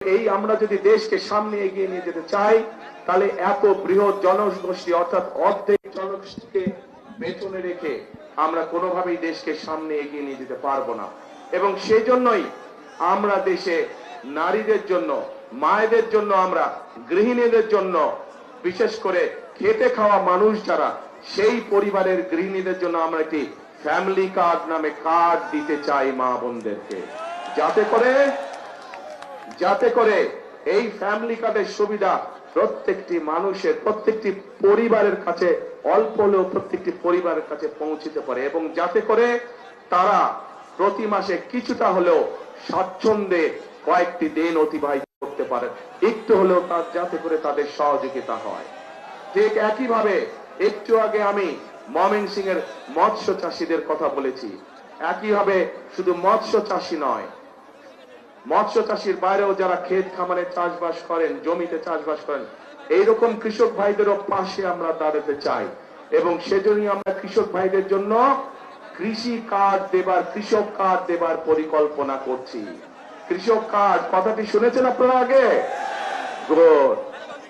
এই আমরা যদি দেশকে সামনে এগিয়ে নিয়ে যেতে চাই, তাহলে এত বৃহৎ জনগোষ্ঠী অর্থাৎ অর্ধেক জনগোষ্ঠীকে পেছনে রেখে আমরা কোনোভাবেই দেশকে সামনে এগিয়ে নিয়ে যেতে পারবো না। এবং সেই জন্যই আমরা দেশে নারীদের জন্য, মায়েদের জন্য, আমরা গৃহিণীদের জন্য, বিশেষ করে খেটে খাওয়া মানুষ যারা, সেই পরিবারের গৃহিণীদের জন্য আমরা একটি ফ্যামিলি কার্ড নামে কার্ড দিতে চাই মা বোনদেরকে, যাতে করে এই ফ্যামিলি কার্ডের সুবিধা প্রত্যেকটি মানুষের, প্রত্যেকটি পরিবারের কাছে, অল্প হলেও প্রত্যেকটি পরিবারের কাছে পৌঁছতে পারে, এবং যাতে করে তারা প্রতি মাসে কিছুটা হলেও স্বাচ্ছন্দ্যে কয়েকটি দিন অতিবাহিত করতে পারে, একটু হলেও যাতে করে তাদের সহযোগিতা হয়। ঠিক একইভাবে একটু আগে আমি ময়মনসিংহের মৎস্য চাষীদের কথা বলেছি। একইভাবে শুধু মৎস্য চাষী নয়, মৎস্য চাষীর বাইরেও যারা ক্ষেত খামারে চাষবাস করেন, জমিতে চাষবাস করেন, এইরকম কৃষক ভাইদেরও পাশে আমরা দাঁড়াতে চাই। এবং সেজন্যই আমরা কৃষক ভাইদের জন্য কৃষক কার্ড দেবার পরিকল্পনা করছি। কৃষক কার্ড কথাটি শুনেছেন আপনারা আগে?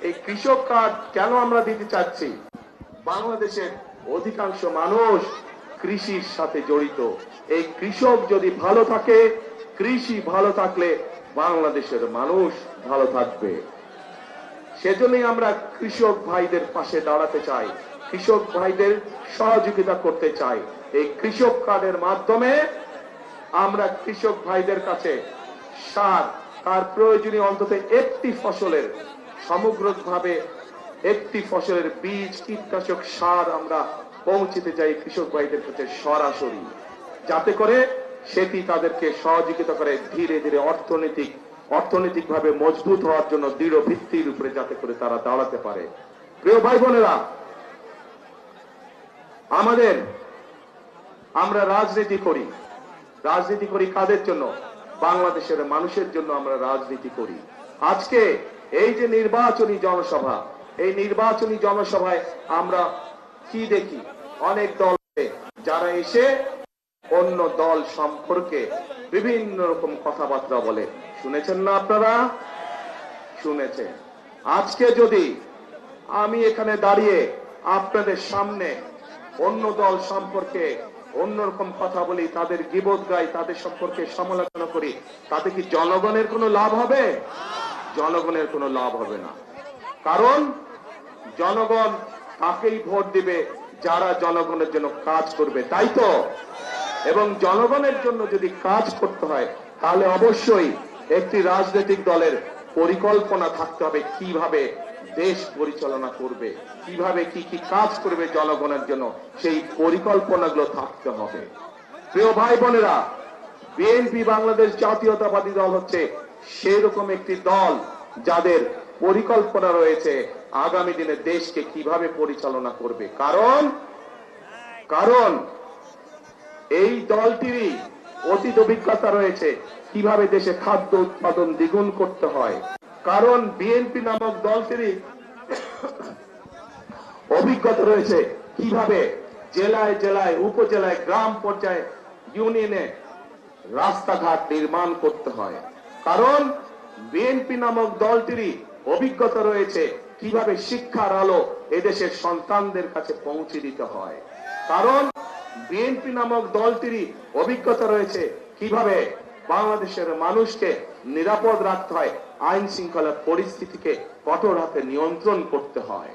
এই কৃষক কার্ড কেন আমরা দিতে চাচ্ছি? বাংলাদেশের অধিকাংশ মানুষ কৃষির সাথে জড়িত। এই কৃষক যদি ভালো থাকে, কৃষি ভালো থাকলে বাংলাদেশের মানুষ ভালো থাকবে। সেজন্যই আমরা কৃষক ভাইদের পাশে দাঁড়াতে চাই, কৃষক ভাইদের সহযোগিতা করতে চাই। এই কৃষক কার্ডের মাধ্যমে আমরা কৃষক ভাইদের কাছে সার, তার প্রয়োজনীয় অন্তত একটি ফসলের, সমগ্রভাবে একটি ফসলের বীজ, কীটনাশক, সার আমরা পৌঁছতে চাই কৃষক ভাইদের কাছে সরাসরি, যাতে করে সেটি তাদেরকে সহযোগিতা করে ধীরে ধীরে অর্থনৈতিকভাবে মজবুত হওয়ার জন্য দৃঢ় ভিত্তির উপরে যাতে করে তারা দাঁড়াতে পারে। প্রিয় ভাই বোনেরা, আমরা রাজনীতি করি কাদের জন্য? বাংলাদেশের মানুষের জন্য আমরা রাজনীতি করি। আজকে এই যে নির্বাচনী জনসভা, এই নির্বাচনী জনসভায় আমরা কি দেখি? অনেক দল যারা এসে অন্য দল সম্পর্কে বিভিন্ন রকম কথাবার্তা বলে। শুনেছেন না আপনারা? শুনেছেন। আজকে যদি আমি এখানে দাঁড়িয়ে আপনাদের সামনে অন্য দল সম্পর্কে অন্যরকম কথা বলি, তাদের গীবত গাই, তাদের সম্পর্কে সমালোচনা করি, তাতে কি জনগণের কোনো লাভ হবে? জনগণের কোনো লাভ হবে না। কারণ জনগণ তাকেই ভোট দিবে যারা জনগণের জন্য কাজ করবে, তাই তো? এবং জনগণের জন্য যদি কাজ করতে হয়, তাহলে অবশ্যই একটি রাজনৈতিক দলের পরিকল্পনা থাকতে হবে কিভাবে দেশ পরিচালনা করবে, কিভাবে কি কি কাজ করবে জনগণের জন্য, সেই পরিকল্পনাগুলো থাকতে হবে। প্রিয় ভাই বোনেরা, বিএনপি বাংলাদেশ জাতীয়তাবাদী দল হচ্ছে সেরকম একটি দল যাদের পরিকল্পনা রয়েছে আগামী দিনে দেশকে কিভাবে পরিচালনা করবে। কারণ এই দলটিরই অতীত অভিজ্ঞতা রয়েছে কিভাবে দেশে খাদ্য উৎপাদন দ্বিগুণ করতে হয়। কারণ বিএনপি নামক দলটিরই অভিজ্ঞতা রয়েছে কিভাবে জেলায় জেলায়, উপজেলায়, গ্রাম পর্যায়ে, ইউনিয়নে রাস্তাঘাট নির্মাণ করতে হয়। কারণ বিএনপি নামক দলটিরই অভিজ্ঞতা রয়েছে কিভাবে শিক্ষার আলো এদেশের সন্তানদের কাছে পৌঁছে দিতে হয়। কারণ বিএনপি নামক দলটিরই অভিজ্ঞতা রয়েছে কিভাবে বাংলাদেশের মানুষকে নিরাপদ রাখতে হয়, আইন শৃঙ্খলা পরিস্থিতিকে কঠোর হাতে নিয়ন্ত্রণ করতে হয়।